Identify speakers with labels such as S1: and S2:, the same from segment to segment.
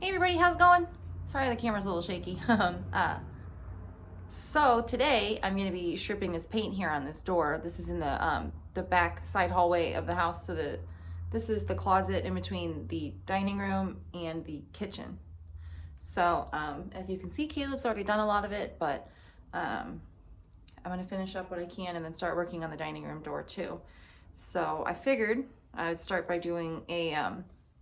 S1: Hey everybody, how's it going? Sorry the camera's a little shaky. So today I'm going to be stripping this paint here on this door. This is in the back side hallway of the house. So this is the closet in between the dining room and the kitchen. So as you can see, Caleb's already done a lot of it, but I'm going to finish up what I can and then start working on the dining room door too. So I figured I would start by doing a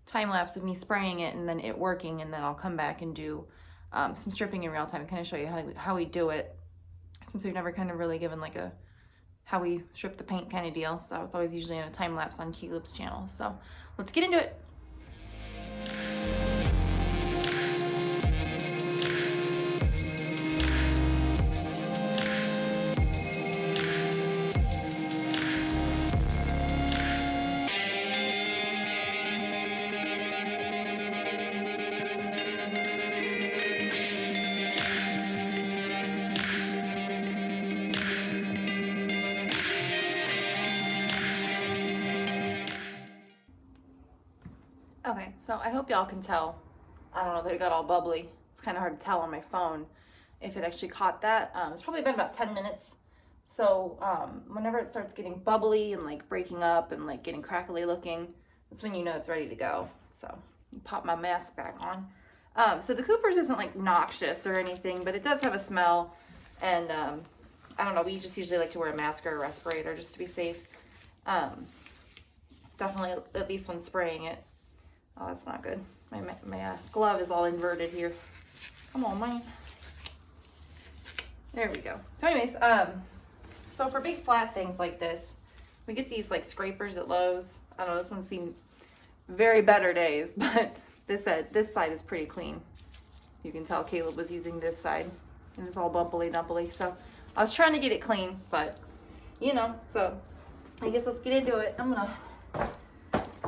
S1: time lapse of me spraying it and then it working, and then I'll come back and do some stripping in real time and kind of show you how we do it, since we've never kind of really given like a how we strip the paint kind of deal. So it's always usually in a time lapse on Caleb's channel. So let's get into it. Okay, so I hope y'all can tell. I don't know that it got all bubbly. It's kind of hard to tell on my phone if it actually caught that. It's probably been about 10 minutes. So whenever it starts getting bubbly and like breaking up and like getting crackly looking, that's when you know it's ready to go. So pop my mask back on. So the Cooper's isn't like noxious or anything, but it does have a smell. And I don't know, we just usually like to wear a mask or a respirator just to be safe. Definitely at least when spraying it. Oh, that's not good. My glove is all inverted here. Come on, man. There we go. So anyways, so for big flat things like this, we get these like scrapers at Lowe's. I don't know, this one's seen very better days, but this side is pretty clean. You can tell Caleb was using this side, and it's all bubbly dumply. So I was trying to get it clean, but you know, so I guess let's get into it. I'm gonna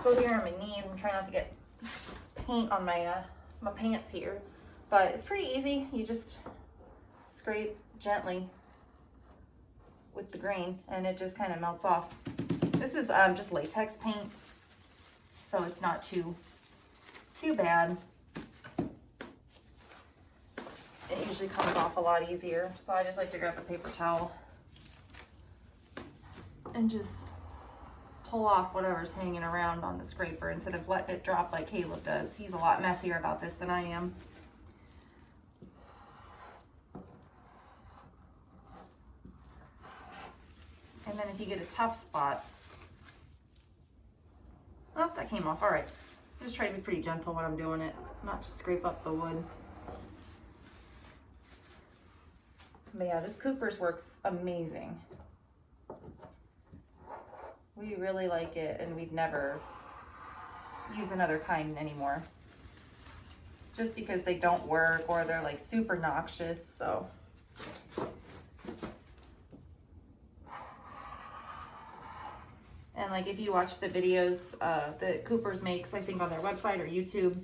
S1: go here on my knees and try not to get paint on my my pants here, but it's pretty easy. You just scrape gently with the grain and it just kind of melts off. This is just latex paint, so it's not too bad. It usually comes off a lot easier, so I just like to grab a paper towel and just pull off whatever's hanging around on the scraper instead of letting it drop like Caleb does. He's a lot messier about this than I am. And then if you get a tough spot, oh, that came off. All right, just try to be pretty gentle when I'm doing it, not to scrape up the wood. But yeah, this Cooper's works amazing. We really like it, and we'd never use another kind anymore, just because they don't work or they're like super noxious. So and like if you watch the videos that Cooper's makes, I think on their website or YouTube,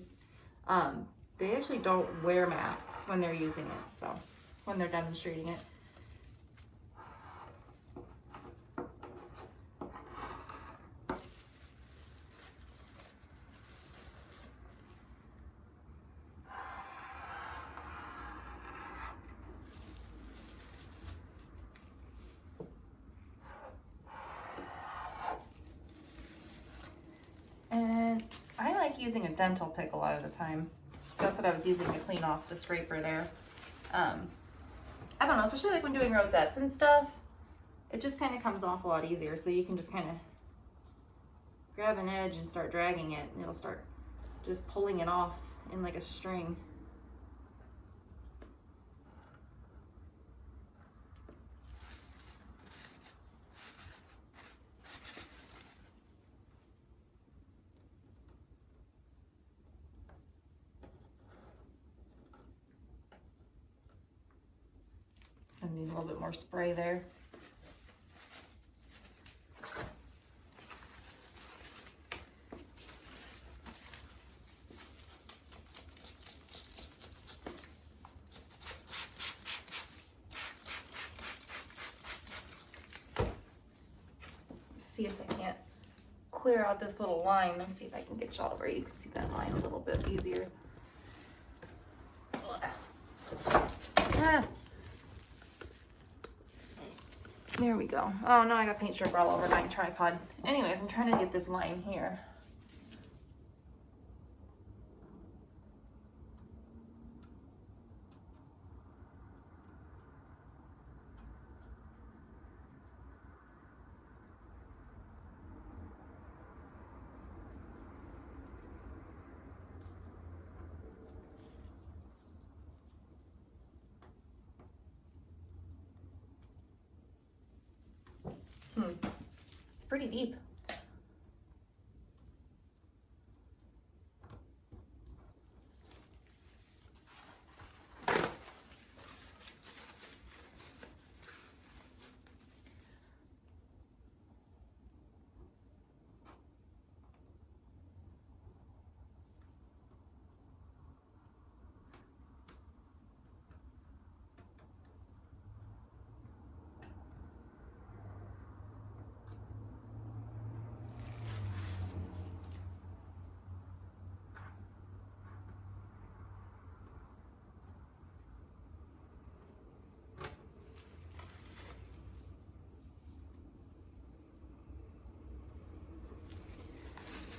S1: they actually don't wear masks when they're using it, so when they're demonstrating it. And I like using a dental pick a lot of the time. So that's what I was using to clean off the scraper there. I don't know, especially like when doing rosettes and stuff, it just kind of comes off a lot easier. So you can just kind of grab an edge and start dragging it, and it'll start just pulling it off in like a string. I need a little bit more spray there. See if I can't clear out this little line. Let me see if I can get y'all to where you can see that line a little bit easier. Ah. There we go. Oh no, I got paint stripper all over my tripod. Anyways, I'm trying to get this line here. It's pretty deep.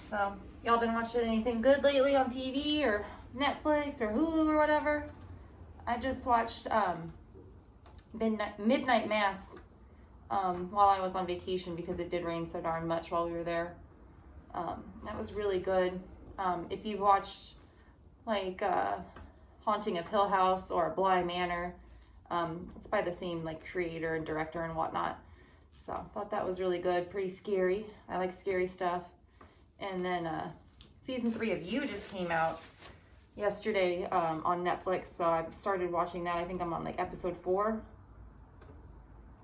S1: So, y'all been watching anything good lately on TV or Netflix or Hulu or whatever? I just watched Midnight Mass while I was on vacation because it did rain so darn much while we were there. That was really good. If you've watched like Haunting of Hill House or Bly Manor, it's by the same like creator and director and whatnot. So I thought that was really good, pretty scary. I like scary stuff. And then season 3 of You just came out yesterday on Netflix, so I started watching that. I think I'm on like episode 4.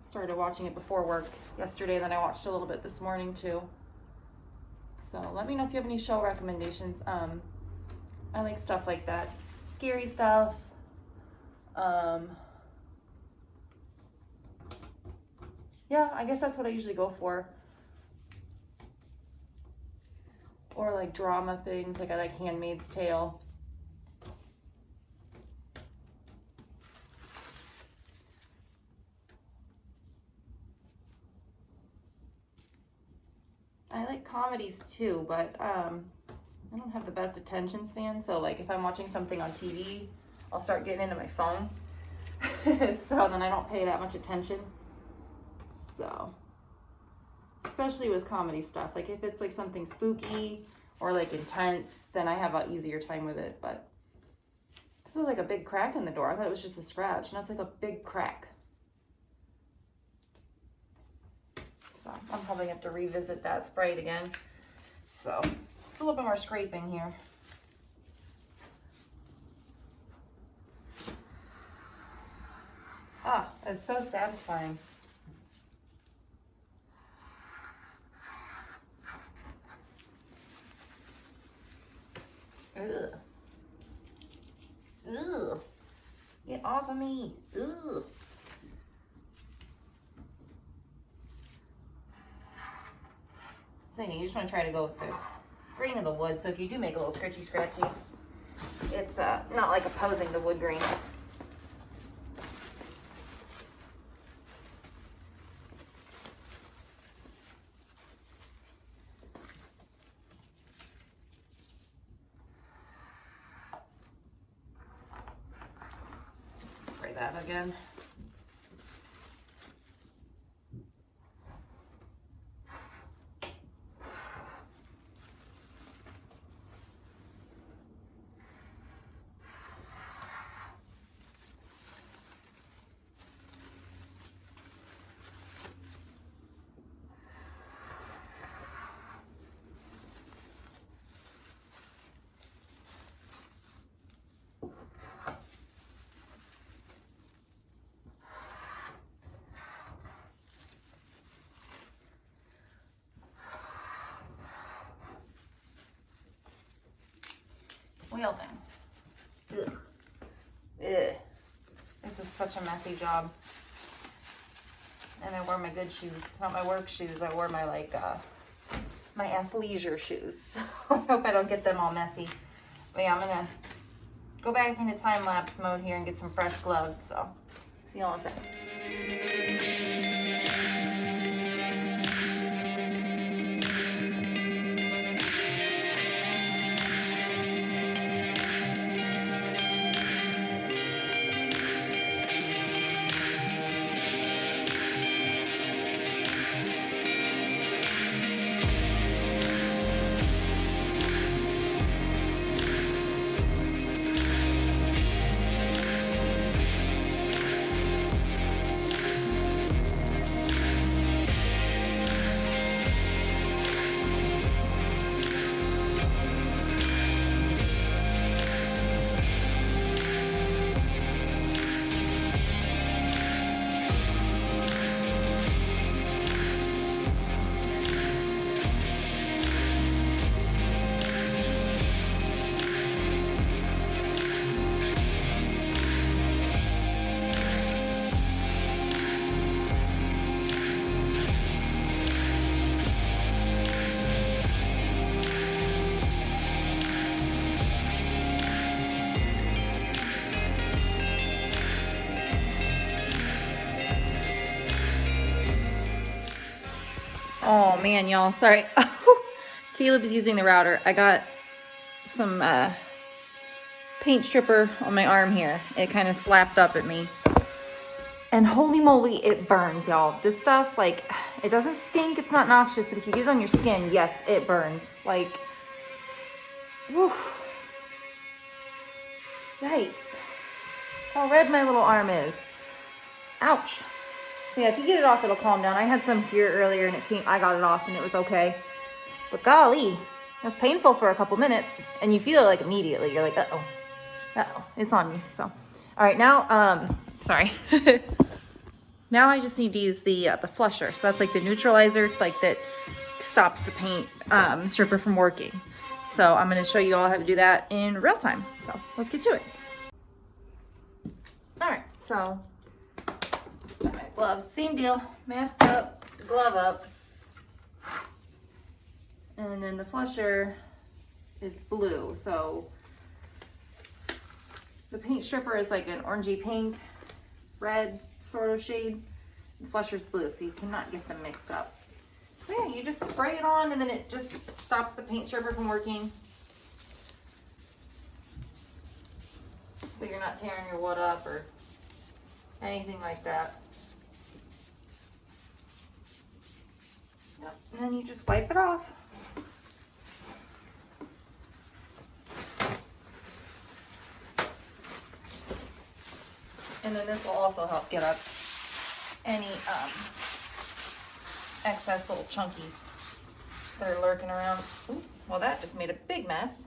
S1: Started watching it before work yesterday, and then I watched a little bit this morning too. So let me know if you have any show recommendations. I like stuff like that, scary stuff. Yeah, I guess that's what I usually go for. Or like drama things, like I like Handmaid's Tale. I like comedies too, but I don't have the best attention span, so like if I'm watching something on TV, I'll start getting into my phone. So then I don't pay that much attention. So especially with comedy stuff, like if it's like something spooky or like intense, then I have an easier time with it. But this is like a big crack in the door. I thought it was just a scratch. Now it's like a big crack. So I'm probably gonna have to revisit that, spray it again. So it's a little bit more scraping here. Ah, it's so satisfying. Ugh. Ugh. Get off of me. Ugh. So you just want to try to go with the grain of the wood. So if you do make a little scratchy, it's not like opposing the wood grain. Spray that again. Well then. Ugh. Ugh. This is such a messy job. And I wore my good shoes, not my work shoes. I wore my my athleisure shoes. So I hope I don't get them all messy. But yeah, I'm gonna go back into time-lapse mode here and get some fresh gloves. So, see you all in a second. Oh man, y'all, sorry. Caleb's using the router. I got some paint stripper on my arm here. It kind of slapped up at me. And holy moly, it burns, y'all. This stuff, like, it doesn't stink, it's not noxious, but if you get it on your skin, yes, it burns. Like, woof. Yikes. How red my little arm is. Ouch. So yeah, if you get it off, it'll calm down. I had some here earlier and I got it off and it was okay. But golly, it was painful for a couple minutes and you feel it like immediately. You're like, uh-oh, it's on me. So, all right, now, sorry. Now I just need to use the flusher. So that's like the neutralizer, like that stops the paint stripper from working. So I'm gonna show you all how to do that in real time. So let's get to it. All right, so got my gloves, same deal, mask up, glove up. And then the flusher is blue. So the paint stripper is like an orangey pink, red sort of shade. The flusher's blue, so you cannot get them mixed up. So yeah, you just spray it on and then it just stops the paint stripper from working. So you're not tearing your wood up or anything like that. Yep, and then you just wipe it off. And then this will also help get up any excess little chunkies that are lurking around. Ooh, well, that just made a big mess.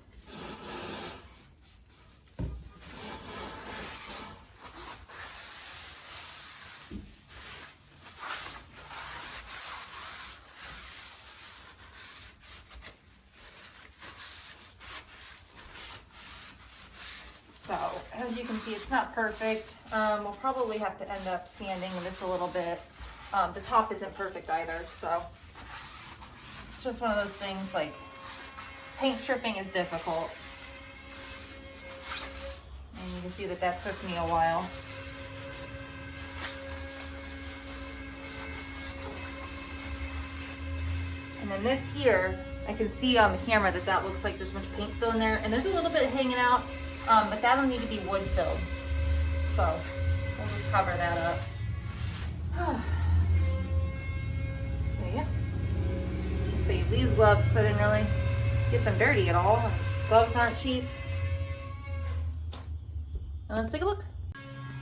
S1: So, as you can see, it's not perfect. We'll probably have to end up sanding this a little bit. The top isn't perfect either, so it's just one of those things, like, paint stripping is difficult. And you can see that that took me a while. And then this here, I can see on the camera that that looks like there's a bunch of paint still in there, and there's a little bit hanging out. But that'll need to be wood filled. So we'll just cover that up. There you go. Save these gloves because I didn't really get them dirty at all. Gloves aren't cheap. Now let's take a look.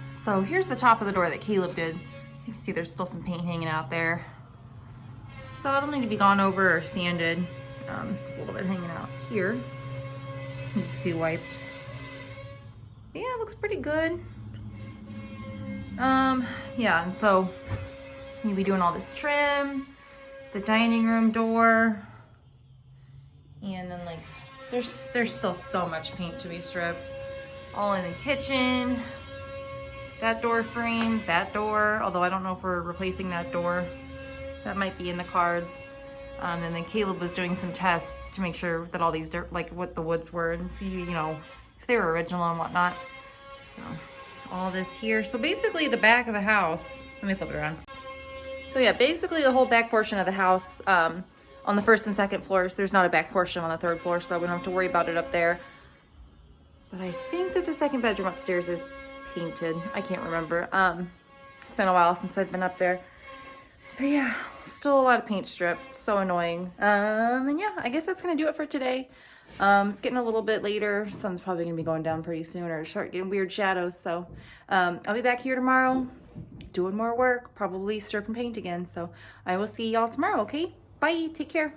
S1: So here's the top of the door that Caleb did. As you can see, there's still some paint hanging out there. So it'll need to be gone over or sanded. There's a little bit hanging out here. Needs to be wiped. Yeah, it looks pretty good. Yeah, and so you'll be doing all this trim, the dining room door, and then like there's still so much paint to be stripped. All in the kitchen, that door frame, that door, although I don't know if we're replacing that door. That might be in the cards. And then Caleb was doing some tests to make sure that all these, like what the woods were and see, you know, They were original and whatnot. So all this here. So basically the back of the house, let me flip it around. So yeah, basically the whole back portion of the house, on the first and second floors, there's not a back portion on the third floor, so we don't have to worry about it up there. But I think that the second bedroom upstairs is painted. I can't remember. It's been a while since I've been up there. But yeah, still a lot of paint strip. So annoying. And yeah, I guess that's gonna do it for today. It's getting a little bit later. Sun's probably gonna be going down pretty soon or start getting weird shadows. So I'll be back here tomorrow doing more work, probably strip and paint again. So I will see y'all tomorrow, okay? Bye, take care.